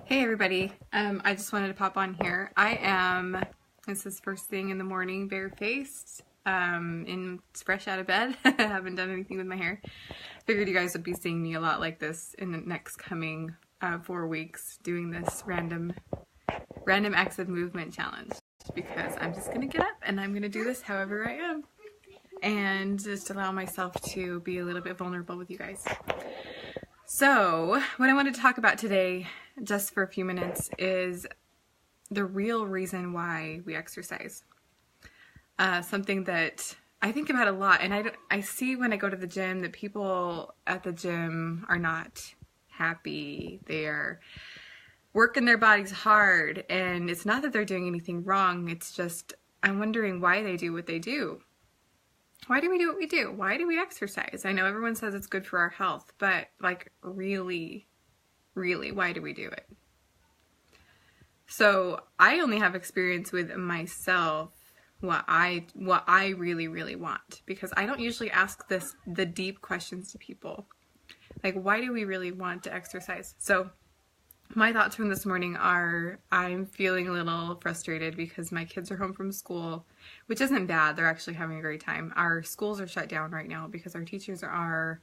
Hey everybody, I just wanted to pop on here. This is first thing in the morning, barefaced, fresh out of bed. I haven't done anything with my hair. Figured you guys would be seeing me a lot like this in the next coming 4 weeks, doing this random acts of movement challenge, because I'm just gonna get up and I'm gonna do this however I am and just allow myself to be a little bit vulnerable with you guys. So what I wanted to talk about today, just for a few minutes, is the real reason why we exercise. Something that I think about a lot, and I see when I go to the gym that people at the gym are not happy. They are working their bodies hard, and it's not that they're doing anything wrong. It's just I'm wondering why they do what they do. Why do we do what we do? Why do we exercise? I know everyone says it's good for our health, but like really, why do we do it? So I only have experience with myself, what I really want, because I don't usually ask the deep questions to people. Like, why do we really want to exercise? So my thoughts from this morning are, I'm feeling a little frustrated because my kids are home from school, which isn't bad. They're actually having a great time. Our schools are shut down right now because our teachers are,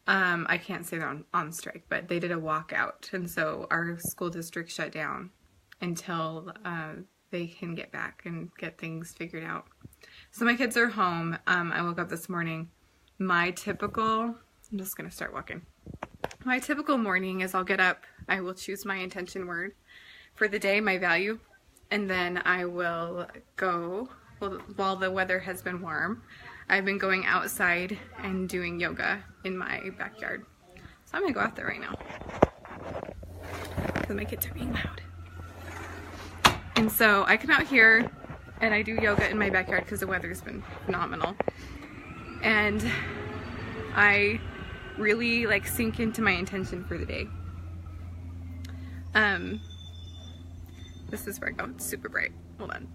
I can't say they're on strike, but they did a walkout. And so our school district shut down until they can get back and get things figured out. So my kids are home. I woke up this morning. I'm just going to start walking. My typical morning is I'll get up, I will choose my intention word for the day, my value, and then I will go, while the weather has been warm, I've been going outside and doing yoga in my backyard. So I'm going to go out there right now because my kids are being loud. And so I come out here and I do yoga in my backyard because the weather's been phenomenal. And I really like sink into my intention for the day. This is where I go. It's super bright. Hold on.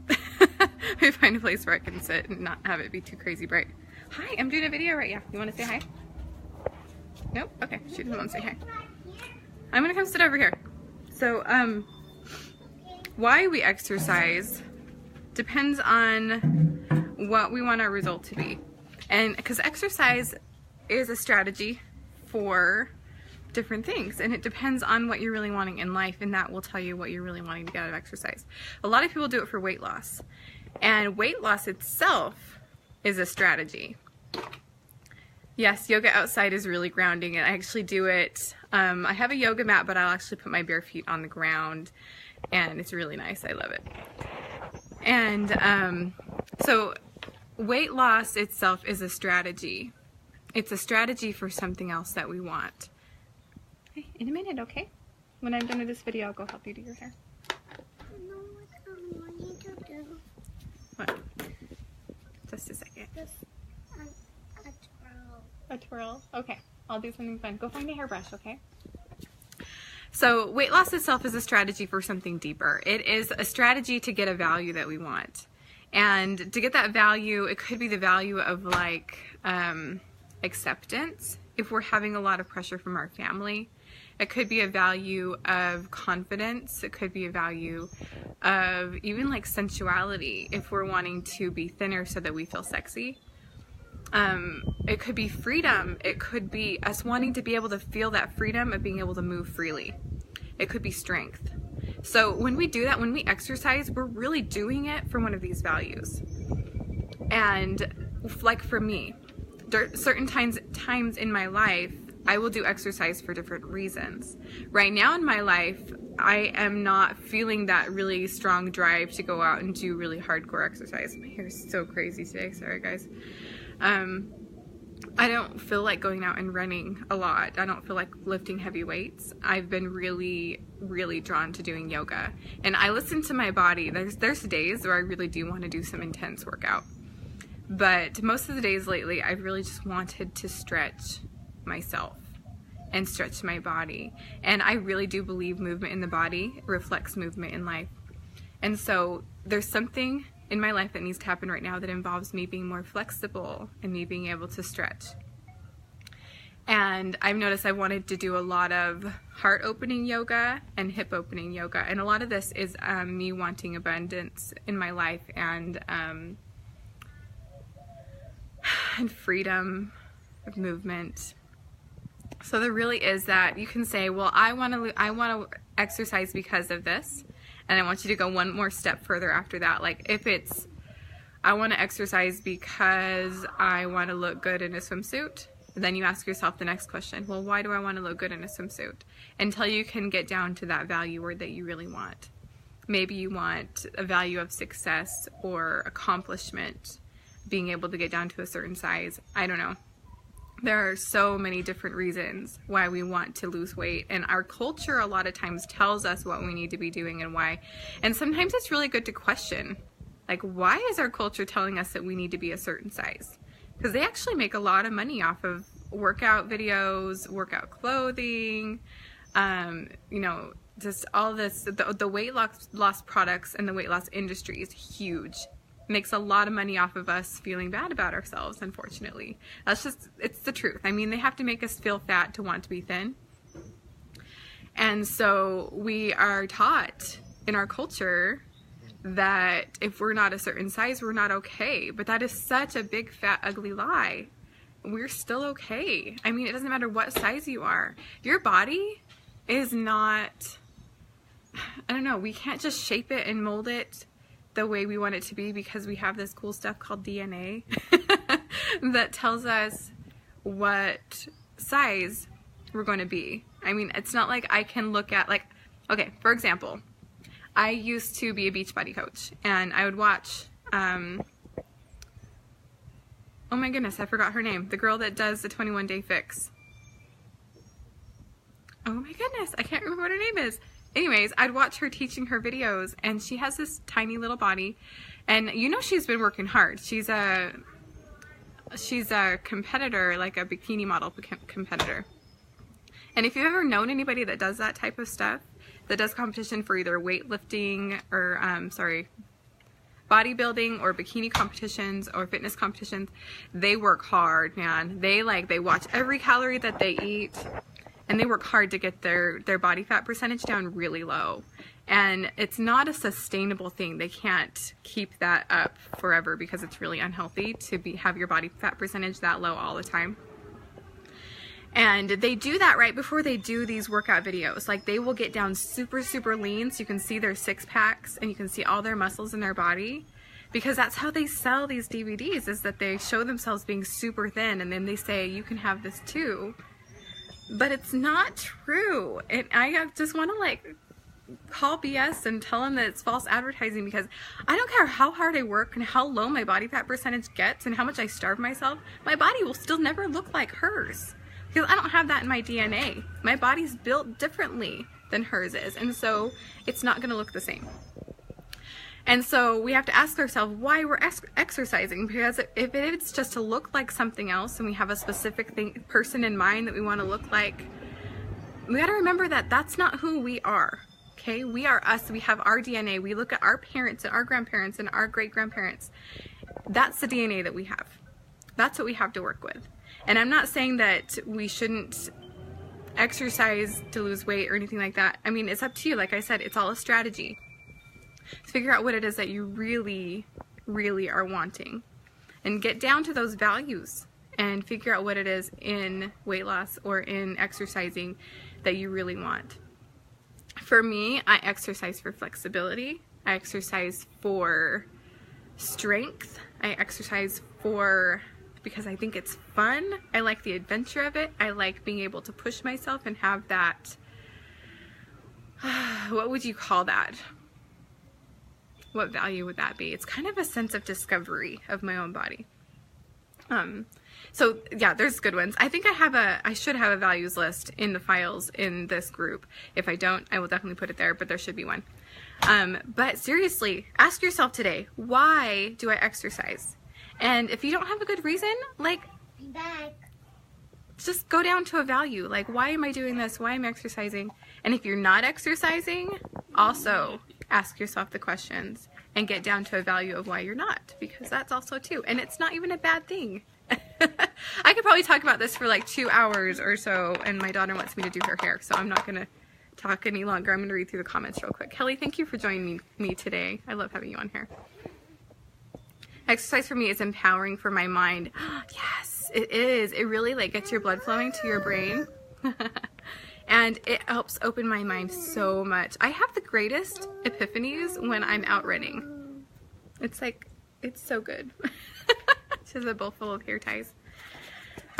Let me find a place where I can sit and not have it be too crazy bright. Hi, I'm doing a video right now. You want to say hi? Nope? Okay, she doesn't want to say hi. I'm gonna come sit over here. So, why we exercise depends on what we want our result to be. And because exercise is a strategy for different things, and it depends on what you're really wanting in life, and that will tell you what you're really wanting to get out of exercise. A lot of people do it for weight loss, and weight loss itself is a strategy. Yes, yoga outside is really grounding, and I actually do it. I have a yoga mat, but I'll actually put my bare feet on the ground, and it's really nice. I love it. And so weight loss itself is a strategy. It's a strategy for something else that we want. Hey, in a minute, okay? When I'm done with this video, I'll go help you do your hair. I know what I want you to do. What? Just a second. Just a twirl. A twirl? Okay. I'll do something fun. Go find a hairbrush, okay? So weight loss itself is a strategy for something deeper. It is a strategy to get a value that we want. And to get that value, it could be the value of like acceptance if we're having a lot of pressure from our family. It could be a value of confidence. It could be a value of even like sensuality if we're wanting to be thinner so that we feel sexy. It could be freedom. It could be us wanting to be able to feel that freedom of being able to move freely. It could be strength. So when we do that, when we exercise, we're really doing it for one of these values. And like for me, certain times in my life, I will do exercise for different reasons. Right now in my life, I am not feeling that really strong drive to go out and do really hardcore exercise. My hair is so crazy today. Sorry, guys. I don't feel like going out and running a lot. I don't feel like lifting heavy weights. I've been really drawn to doing yoga. And I listen to my body. There's days where I really do want to do some intense workout. But most of the days lately, I've really just wanted to stretch myself and stretch my body. And I really do believe movement in the body reflects movement in life. And so there's something in my life that needs to happen right now that involves me being more flexible and me being able to stretch. And I've noticed I wanted to do a lot of heart opening yoga and hip opening yoga. And a lot of this is me wanting abundance in my life and freedom of movement. So there really is that. You can say, well, I want to exercise because of this. And I want you to go one more step further after that. Like if it's, I want to exercise because I want to look good in a swimsuit. Then you ask yourself the next question, well, why do I want to look good in a swimsuit? Until you can get down to that value word that you really want. Maybe you want a value of success or accomplishment, being able to get down to a certain size. I don't know. There are so many different reasons why we want to lose weight, and our culture a lot of times tells us what we need to be doing and why. And sometimes it's really good to question, like, why is our culture telling us that we need to be a certain size? Because they actually make a lot of money off of workout videos, workout clothing, you know, just all this. The weight loss products and the weight loss industry is huge. Makes a lot of money off of us feeling bad about ourselves, unfortunately. That's just, it's the truth. I mean, they have to make us feel fat to want to be thin. And so we are taught in our culture that if we're not a certain size, we're not okay. But that is such a big, fat, ugly lie. We're still okay. I mean, it doesn't matter what size you are. Your body is not, I don't know, we can't just shape it and mold it the way we want it to be because we have this cool stuff called DNA that tells us what size we're going to be. I mean, it's not like I can look at, like, okay, for example, I used to be a Beachbody coach, and I would watch, oh my goodness, I forgot her name. The girl that does the 21-day fix. Oh my goodness, I can't remember what her name is. Anyways, I'd watch her teaching her videos, and she has this tiny little body, and you know she's been working hard. She's a competitor, like a bikini model competitor. And if you've ever known anybody that does that type of stuff, that does competition for either weightlifting or, bodybuilding or bikini competitions or fitness competitions, they work hard, man. They watch every calorie that they eat, and they work hard to get their body fat percentage down really low. And it's not a sustainable thing. They can't keep that up forever because it's really unhealthy to have your body fat percentage that low all the time. And they do that right before they do these workout videos. Like, they will get down super, super lean so you can see their six packs and you can see all their muscles in their body. Because that's how they sell these DVDs, is that they show themselves being super thin and then they say, you can have this too. But it's not true. And I just want to, like, call BS and tell them that it's false advertising, because I don't care how hard I work and how low my body fat percentage gets and how much I starve myself, my body will still never look like hers. Because I don't have that in my DNA. My body's built differently than hers is, and so it's not going to look the same. And so we have to ask ourselves why we're exercising, because if it's just to look like something else and we have a specific person in mind that we want to look like, we got to remember that that's not who we are. Okay, we are us. We have our DNA. We look at our parents and our grandparents and our great-grandparents. That's the DNA that we have. That's what we have to work with. And I'm not saying that we shouldn't exercise to lose weight or anything like that. I mean, it's up to you. Like I said, it's all a strategy. Figure out what it is that you really, really are wanting. And get down to those values and figure out what it is in weight loss or in exercising that you really want. For me, I exercise for flexibility. I exercise for strength. I exercise because I think it's fun. I like the adventure of it. I like being able to push myself and have that, what would you call that? What value would that be? It's kind of a sense of discovery of my own body. So yeah, there's good ones. I think I should have a values list in the files in this group. If I don't, I will definitely put it there, but there should be one. But seriously, ask yourself today, why do I exercise? And if you don't have a good reason, like, just go down to a value. Like, why am I doing this? Why am I exercising? And if you're not exercising, also ask yourself the questions and get down to a value of why you're not, because that's also too. And it's not even a bad thing. I could probably talk about this for like 2 hours or so, and my daughter wants me to do her hair, so I'm not going to talk any longer. I'm going to read through the comments real quick. Kelly, thank you for joining me today. I love having you on here. Exercise for me is empowering for my mind. Yes, it is. It really like gets your blood flowing to your brain. And it helps open my mind so much. I have the greatest epiphanies when I'm out running. It's like, it's so good. She has a bowl full of hair ties.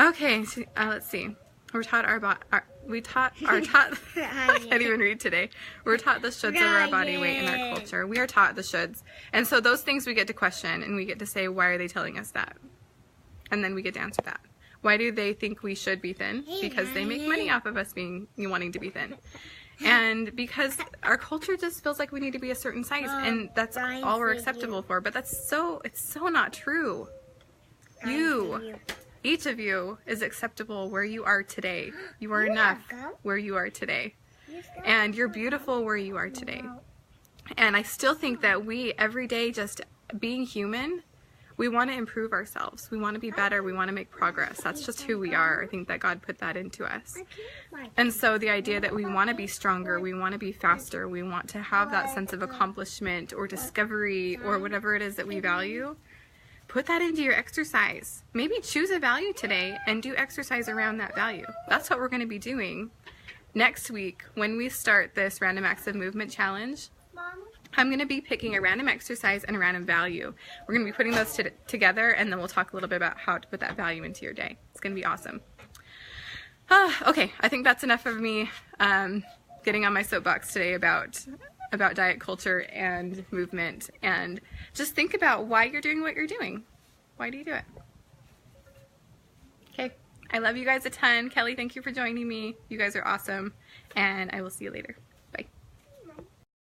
Okay, let's see. I can't even read today. We're taught the shoulds of our body weight in our culture. We are taught the shoulds. And so those things we get to question, and we get to say, why are they telling us that? And then we get to answer that. Why do they think we should be thin? Because they make money off of us wanting to be thin. And because our culture just feels like we need to be a certain size, and that's all we're acceptable for. But it's so not true. Each of you is acceptable where you are today. You are enough where you are today. And you're beautiful where you are today. And I still think that we, every day, just being human, we want to improve ourselves. We want to be better. We want to make progress. That's just who we are. I think that God put that into us. And so the idea that we want to be stronger, we want to be faster, we want to have that sense of accomplishment or discovery or whatever it is that we value, put that into your exercise. Maybe choose a value today and do exercise around that value. That's what we're going to be doing next week when we start this Random Acts of Movement Challenge. I'm going to be picking a random exercise and a random value. We're going to be putting those together, and then we'll talk a little bit about how to put that value into your day. It's going to be awesome. Okay, I think that's enough of me getting on my soapbox today about diet culture and movement, and just think about why you're doing what you're doing. Why do you do it? Okay, I love you guys a ton. Kelly, thank you for joining me. You guys are awesome, and I will see you later.